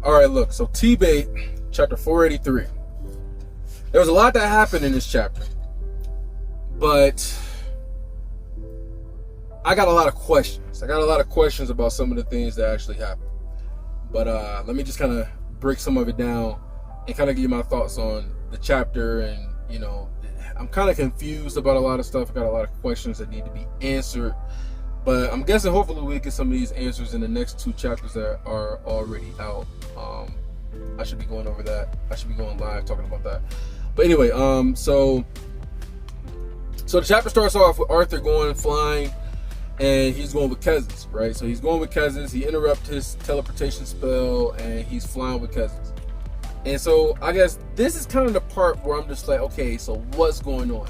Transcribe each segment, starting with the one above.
All right, look. So T-Bait, chapter 483. There was a lot that happened in this chapter, but I got a lot of questions. I got a lot of questions about some of the things that actually happened. But let me just kind of break some of it down and kind of give you my thoughts on the chapter. And, you know, I'm kind of confused about a lot of stuff. I got a lot of questions that need to be answered. But I'm guessing hopefully we get some of these answers in the next 2 chapters that are already out. I should be going over that. I should be going live talking about that. But anyway, so the chapter starts off with Arthur going flying, and he's going with Kezis, right? So he's going with Kezis. He interrupts his teleportation spell, and he's flying with Kezis. And so I guess this is kind of the part where I'm just like, okay, so what's going on?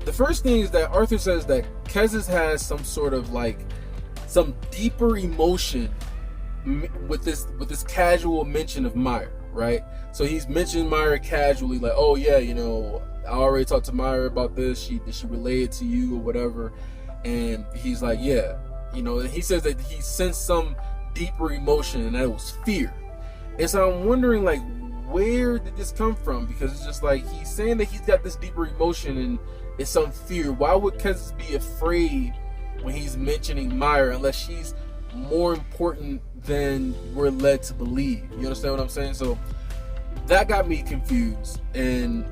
The first thing is that Arthur says that Kezis has some sort of like some deeper emotion with this casual mention of Maya, right? So he's mentioned Maya casually, like, oh yeah, you know, I already talked to Maya about this. Did she relay it to you or whatever? And he's like, yeah, you know. And he says that he sensed some deeper emotion, and that it was fear. And so I'm wondering, like, where did this come from? Because it's just like he's saying that he's got this deeper emotion and it's some fear. Why would Kezis be afraid when he's mentioning Maya unless she's more important than we're led to believe? You understand what I'm saying? So that got me confused, and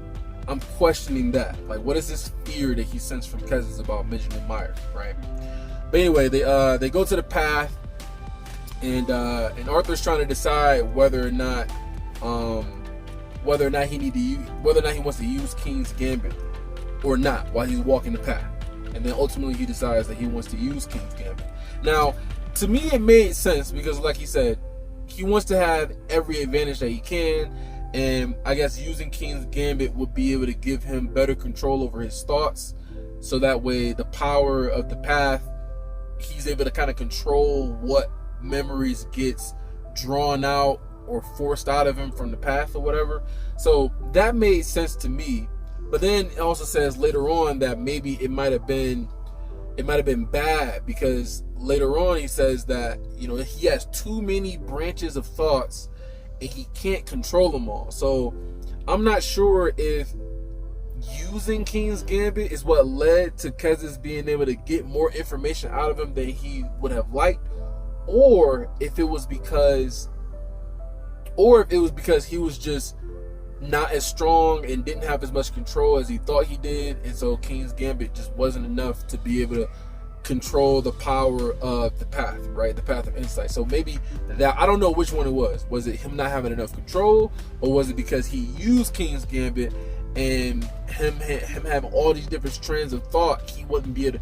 I'm questioning that. Like, what is this fear that he sensed from Kezis about mentioning Maya, right? But anyway, they go to the path, and Arthur's trying to decide whether or not he wants to use King's Gambit or not while he's walking the path. And then ultimately he decides that he wants to use King's Gambit. Now, to me it made sense because, like he said, he wants to have every advantage that he can, and I guess using King's Gambit would be able to give him better control over his thoughts, so that way the power of the path, he's able to kind of control what memories gets drawn out or forced out of him from the path or whatever. So that made sense to me. But then it also says later on that maybe it might have been bad, because later on he says that, you know, he has too many branches of thoughts and he can't control them all. So I'm not sure if using King's Gambit is what led to Kezis being able to get more information out of him than he would have liked, or if it was because he was just not as strong and didn't have as much control as he thought he did, and so King's Gambit just wasn't enough to be able to control the power of the path, right? The path of insight. So maybe that, I don't know which one it was. Was it him not having enough control, or was it because he used King's Gambit and him having all these different strands of thought, he wasn't able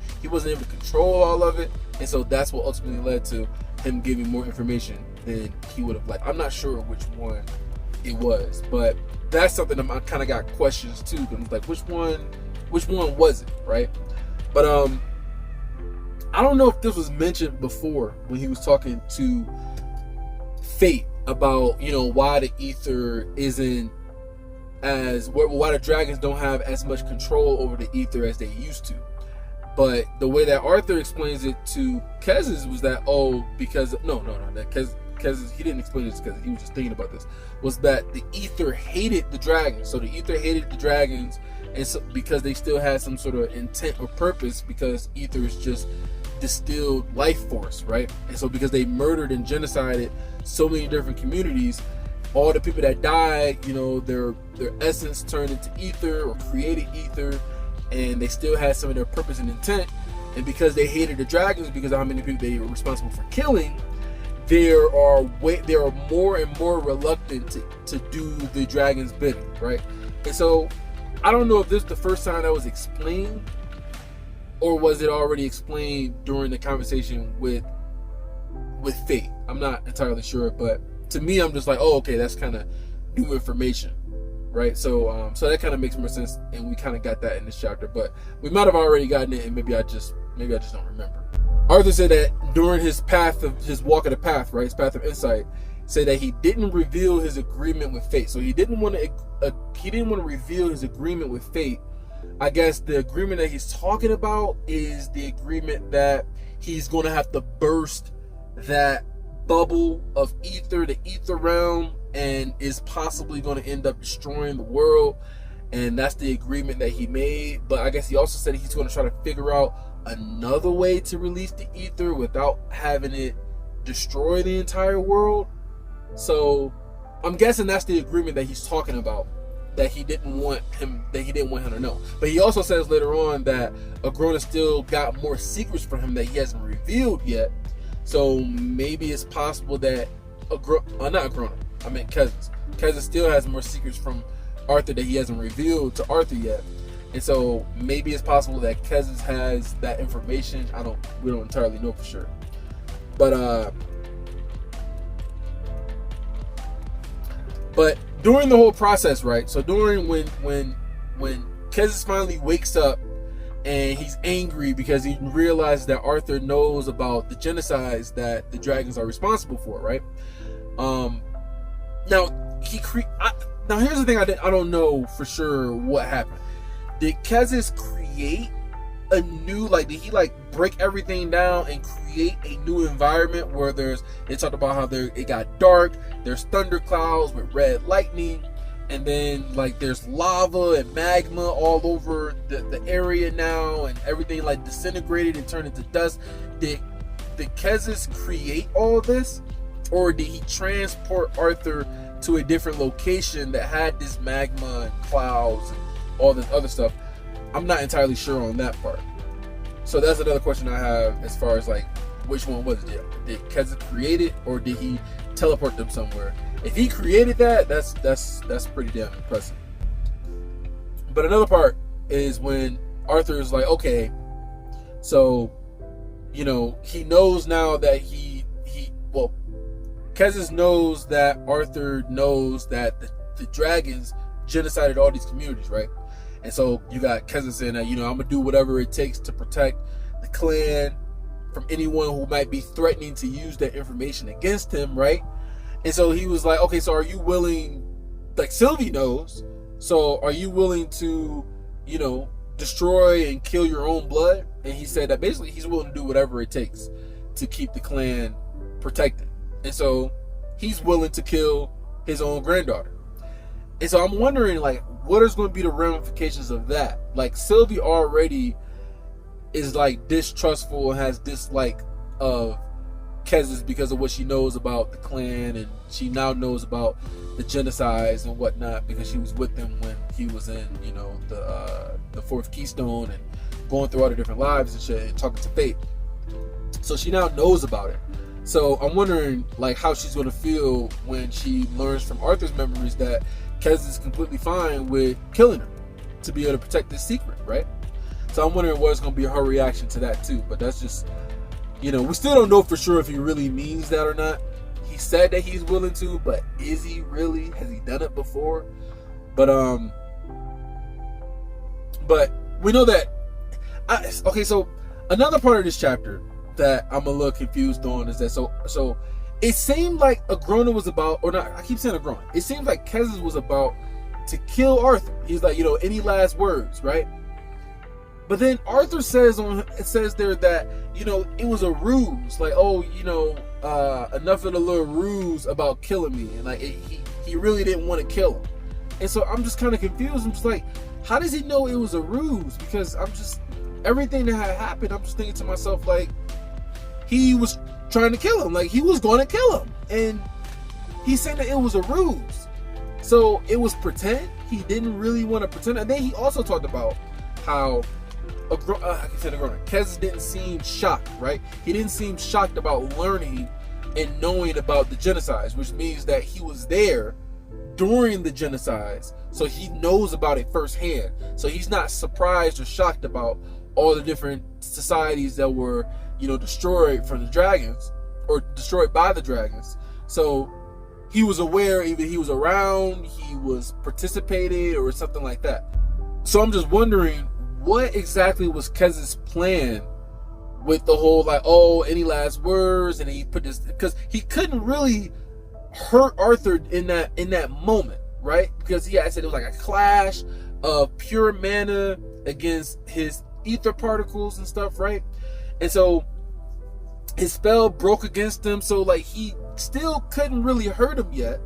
to control all of it, and so that's what ultimately led to him giving more information than he would have liked. I'm not sure which one it was, but that's something I kind of got questions too. Because like, which one was it, right? But I don't know if this was mentioned before when he was talking to Fate about, you know, why the ether isn't why the dragons don't have as much control over the ether as they used to. But the way that Arthur explains it to Kezis was that, that Kezis, he didn't explain this because he was just thinking about this, was that the ether hated the dragons. So the ether hated the dragons, and so, because they still had some sort of intent or purpose, because ether is just distilled life force, right? And so because they murdered and genocided so many different communities, all the people that died, you know, their essence turned into ether or created ether, and they still had some of their purpose and intent. And because they hated the dragons, because of how many people they were responsible for killing, they are more and more reluctant to do the dragon's bidding, right? And so I don't know if this is the first time that was explained, or was it already explained during the conversation with Fate. I'm not entirely sure, but to me, I'm just like, oh, okay, that's kind of new information, right? So that kind of makes more sense, and we kind of got that in this chapter, but we might have already gotten it, and maybe I just don't remember. Arthur said that during his walk of the path, right, his path of insight, said that he didn't reveal his agreement with Fate. So he didn't want to reveal his agreement with Fate. I guess the agreement that he's talking about is the agreement that he's going to have to burst that bubble of ether, the ether realm, and is possibly going to end up destroying the world. And that's the agreement that he made. But I guess he also said he's going to try to figure out another way to release the ether without having it destroy the entire world. So I'm guessing that's the agreement that he's talking about, that he didn't want him to know. But he also says later on that Agrona still got more secrets for him that he hasn't revealed yet. So maybe it's possible that Keza still has more secrets from Arthur that he hasn't revealed to Arthur yet. And so maybe it's possible that Keza has that information. We don't entirely know for sure. But during the whole process, right? So during when Keza finally wakes up and he's angry because he realizes that Arthur knows about the genocides that the dragons are responsible for, right? Now here's the thing, I don't know for sure what happened. Did Keza create a new, did he break everything down and create a new environment where they talked about how it got dark, there's thunder clouds with red lightning, and then there's lava and magma all over the area now, and everything disintegrated and turned into dust. Did Keza create all this, or did he transport Arthur to a different location that had this magma and clouds and all this other stuff? I'm not entirely sure on that part. So that's another question I have as far as which one was it? Did Keza create it, or did he teleport them somewhere? If he created that, that's pretty damn impressive. But another part is when Arthur's okay, so he knows now that Keza knows that Arthur knows that the dragons genocided all these communities, right? And so you got Keza saying that, I'm gonna do whatever it takes to protect the clan from anyone who might be threatening to use that information against him, right? And so he was like, okay, so are you willing, Sylvie knows, so are you willing to, destroy and kill your own blood? And he said that basically he's willing to do whatever it takes to keep the clan protected. And so he's willing to kill his own granddaughter. And so I'm wondering, what is going to be the ramifications of that? Sylvie already is distrustful and has dislike of Keza's because of what she knows about the clan, and she now knows about the genocides and whatnot because she was with them when he was in, the Fourth Keystone and going through all the different lives and shit and talking to Fate. So she now knows about it. So I'm wondering how she's going to feel when she learns from Arthur's memories that Keza is completely fine with killing her to be able to protect this secret, right? So I'm wondering what's going to be her reaction to that too. But that's just, we still don't know for sure if he really means that or not. He said that he's willing to, but is he really? Has he done it before? But we know that. Okay, so another part of this chapter that I'm a little confused on is that so it seemed like Agrona was about, or not, I keep saying Agrona. It seems like Keza was about to kill Arthur. He's like, any last words, right? But then Arthur says there that, it was a ruse. Enough of the little ruse about killing me. And he really didn't want to kill him. And so I'm just kind of confused. I'm just how does he know it was a ruse? Because everything that had happened, I'm just thinking to myself, he was trying to kill him. He was going to kill him. And he said that it was a ruse. So it was pretend. He didn't really want to pretend. And then he also talked about how Keza didn't seem shocked, right? He didn't seem shocked about learning and knowing about the genocides, which means that he was there during the genocides. So he knows about it firsthand. So he's not surprised or shocked about all the different societies that were, destroyed from the dragons or destroyed by the dragons. So he was aware, either he was around, he was participating, or something like that. So I'm just wondering, what exactly was Keza's plan with the whole any last words? And he put this, because he couldn't really hurt Arthur in that moment, right? Because he had said it was a clash of pure mana against his ether particles and stuff, right? And so his spell broke against him, so like he still couldn't really hurt him yet.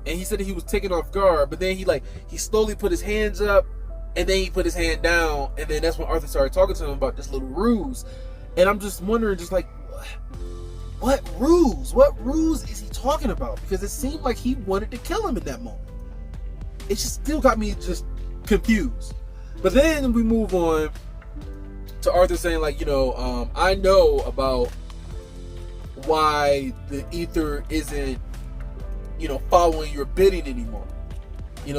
And he said that he was taken off guard, but then he slowly put his hands up, and then he put his hand down, and then that's when Arthur started talking to him about this little ruse. And I'm just wondering, just like, what ruse? What ruse is he talking about? Because it seemed like he wanted to kill him in that moment. It just still got me just confused. But then we move on to Arthur saying, like, I know about why the ether isn't, following your bidding anymore.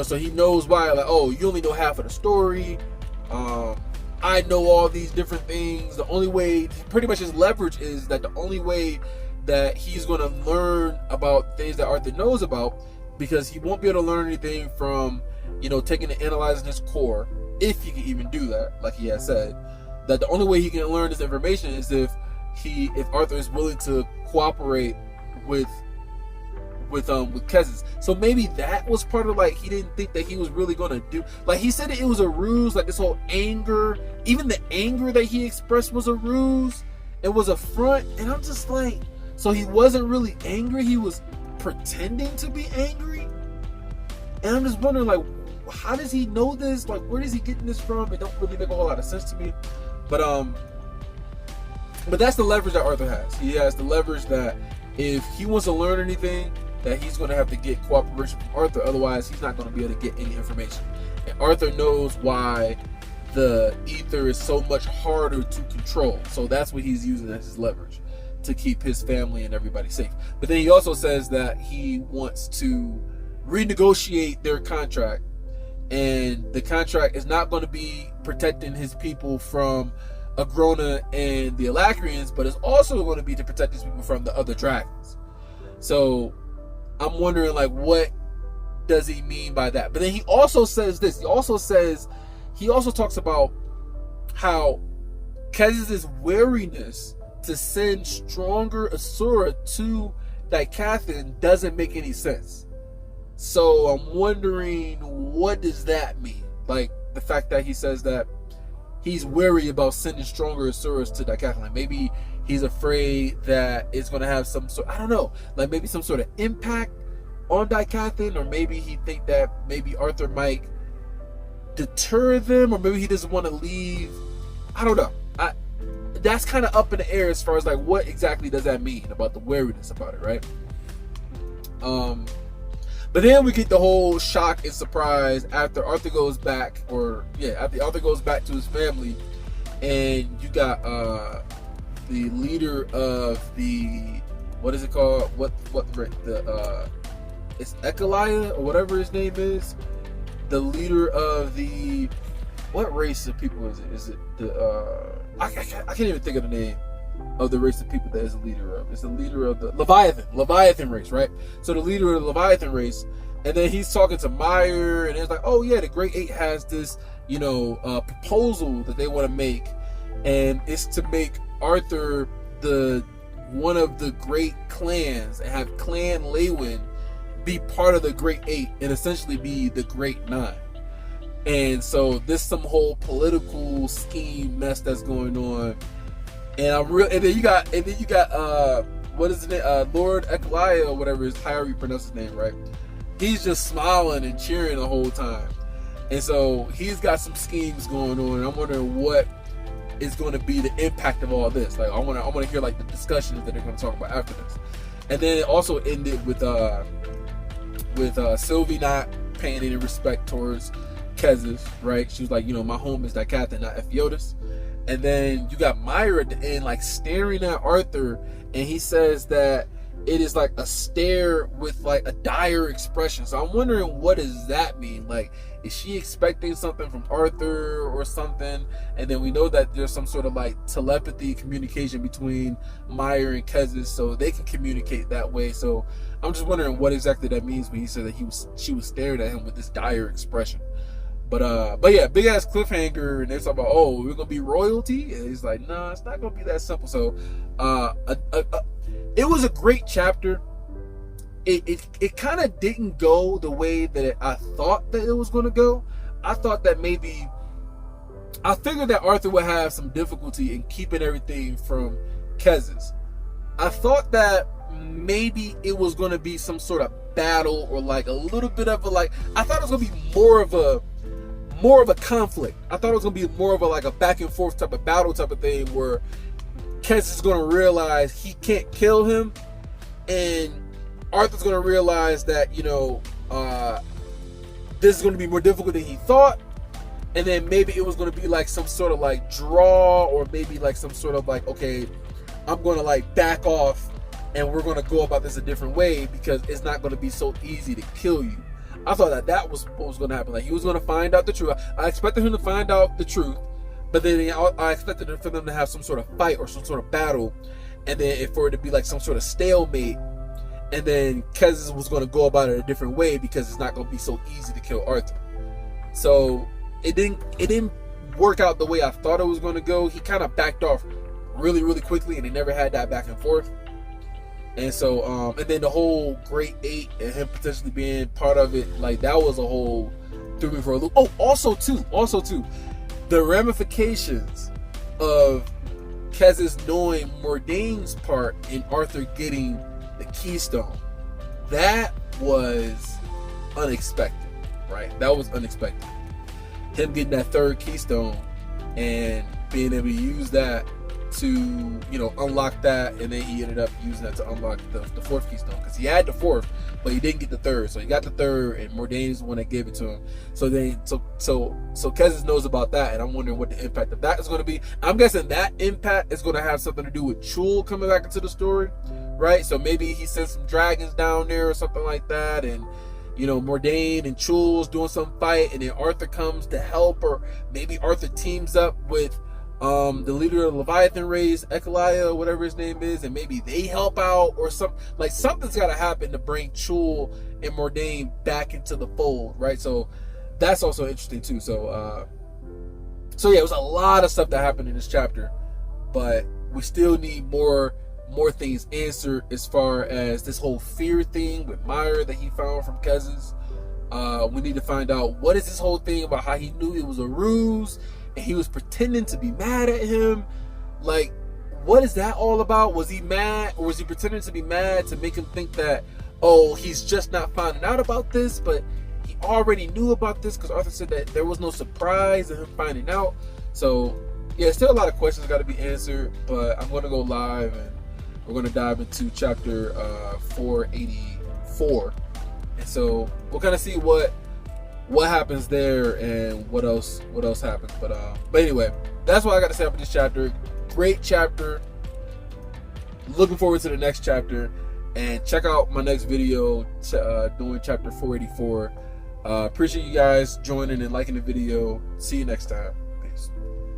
So he knows why, like, oh, you only know half of the story. I know all these different things. The only way, pretty much his leverage is that the only way that he's going to learn about things that Arthur knows about, because he won't be able to learn anything from, taking and analyzing his core, if he can even do that, like he has said, that the only way he can learn this information is if Arthur is willing to cooperate with Kessis. So maybe that was part of, like, he didn't think that he was really going to do, like, he said it was a ruse, like this whole anger, even the anger that he expressed was a ruse, it was a front. And I'm just like, so he wasn't really angry, he was pretending to be angry. And I'm just wondering, like, how does he know this? Like, where is he getting this from? It don't really make a whole lot of sense to me. But that's the leverage that Arthur has. He has the leverage that if he wants to learn anything, that he's going to have to get cooperation from Arthur. Otherwise, he's not going to be able to get any information. And Arthur knows why the ether is so much harder to control. So that's what he's using as his leverage to keep his family and everybody safe. But then he also says that he wants to renegotiate their contract. And the contract is not going to be protecting his people from Agrona and the Alacrians, but it's also going to be to protect his people from the other dragons. So I'm wondering, like, what does he mean by that? But then he also says this. He also talks about how Kessis' wariness to send stronger Asura to Daikathan doesn't make any sense. So I'm wondering, what does that mean? Like, the fact that he says that he's wary about sending stronger Asuras to Daikathan. Like, maybe he's afraid that it's going to have some sort, I don't know, like maybe some sort of impact on Daikathan, or maybe he think that maybe Arthur might deter them, or maybe he doesn't want to leave. I don't know. That's kind of up in the air as far as, like, what exactly does that mean about the wariness about it, right? But then we get the whole shock and surprise after Arthur goes back, after Arthur goes back to his family, and you got the leader of the, what is it called? It's Ekalia or whatever his name is. The leader of the, what race of people is it? Is it the I can't even think of the name of the race of people that is the leader of. It's the leader of the Leviathan race, right? So the leader of the Leviathan race, and then he's talking to Meyer, and it's like, oh yeah, the Great Eight has this, proposal that they want to make, and it's to make Arthur one of the great clans, and have Clan Leywin be part of the Great Eight, and essentially be the Great Nine. And so this some whole political scheme mess that's going on. And then you got what is it? Lord Ekalia or whatever is however you pronounce his name, right? He's just smiling and cheering the whole time. And so he's got some schemes going on. And I'm wondering what is going to be the impact of all this. Like, I want to hear, like, the discussions that they're going to talk about after this. And then it also ended with Sylvie not paying any respect towards Kessis, right? She was like, my home is Daikathan, not Ephiodus. And then you got Meyer at the end, like, staring at Arthur, and he says that it is like a stare with, like, a dire expression. So I'm wondering, what does that mean? Like, is she expecting something from Arthur or something? And then we know that there's some sort of, like, telepathy communication between Meyer and Kessis, so they can communicate that way. So I'm just wondering what exactly that means when he said that she was staring at him with this dire expression. But yeah, big ass cliffhanger, and they're talking about, oh, we're gonna be royalty, and he's like, nah, it's not gonna be that simple. So it was a great chapter. It kind of didn't go the way that I thought that it was gonna go. I thought that I figured that Arthur would have some difficulty in keeping everything from Kessis. I thought that maybe it was going to be some sort of battle, or like a little bit of a, like, I thought it was going to be more of a conflict. I thought it was going to be more of a, like, a back and forth type of battle type of thing, where Kes is going to realize he can't kill him, and Arthur's going to realize that, this is going to be more difficult than he thought. And then maybe it was going to be like some sort of like draw, or maybe like some sort of like, okay, I'm going to like back off, and we're going to go about this a different way, because it's not going to be so easy to kill you. I thought that was what was going to happen. Like, he was going to find out the truth. I expected him to find out the truth, but then I expected for them to have some sort of fight or some sort of battle, and then for it to be like some sort of stalemate, and then Kes was going to go about it a different way, because it's not going to be so easy to kill Arthur. So it didn't work out the way I thought it was going to go. He kind of backed off really, really quickly, and they never had that back and forth. And so, and then the whole Great Eight and him potentially being part of it, like, that was a whole, threw me for a loop. Oh, also too, the ramifications of Kes's knowing Mordain's part in Arthur getting the Keystone. That was unexpected, right? That was unexpected. Him getting that third Keystone and being able to use that to, unlock that, and then he ended up using that to unlock the fourth Keystone, because he had the fourth, but he didn't get the third. So he got the third, and Mordain is the one that gave it to him. So Kes knows about that, and I'm wondering what the impact of that is going to be. I'm guessing that impact is going to have something to do with Chul coming back into the story, right? So maybe he sends some dragons down there or something like that, and Mordain and Chul's doing some fight, and then Arthur comes to help, or maybe Arthur teams up with the leader of the Leviathan race, Ekalia, or whatever his name is, and maybe they help out, or something's got to happen to bring Chul and Mordain back into the fold, right? So that's also interesting too. So yeah, it was a lot of stuff that happened in this chapter, but we still need more things answered as far as this whole fear thing with Meyer that he found from Kes's. We need to find out, what is this whole thing about how he knew it was a ruse and he was pretending to be mad at him. Like, what is that all about? Was he mad, or was he pretending to be mad to make him think that, oh, he's just not finding out about this, but he already knew about this, because Arthur said that there was no surprise in him finding out. So yeah, still a lot of questions got to be answered, but I'm going to go live, and we're going to dive into chapter 484, and so we'll kind of see what happens there and what else happens. But anyway, that's what I got to say about this chapter. Great chapter. Looking forward to the next chapter, and check out my next video doing chapter 484. Appreciate you guys joining and liking the video. See you next time. Peace.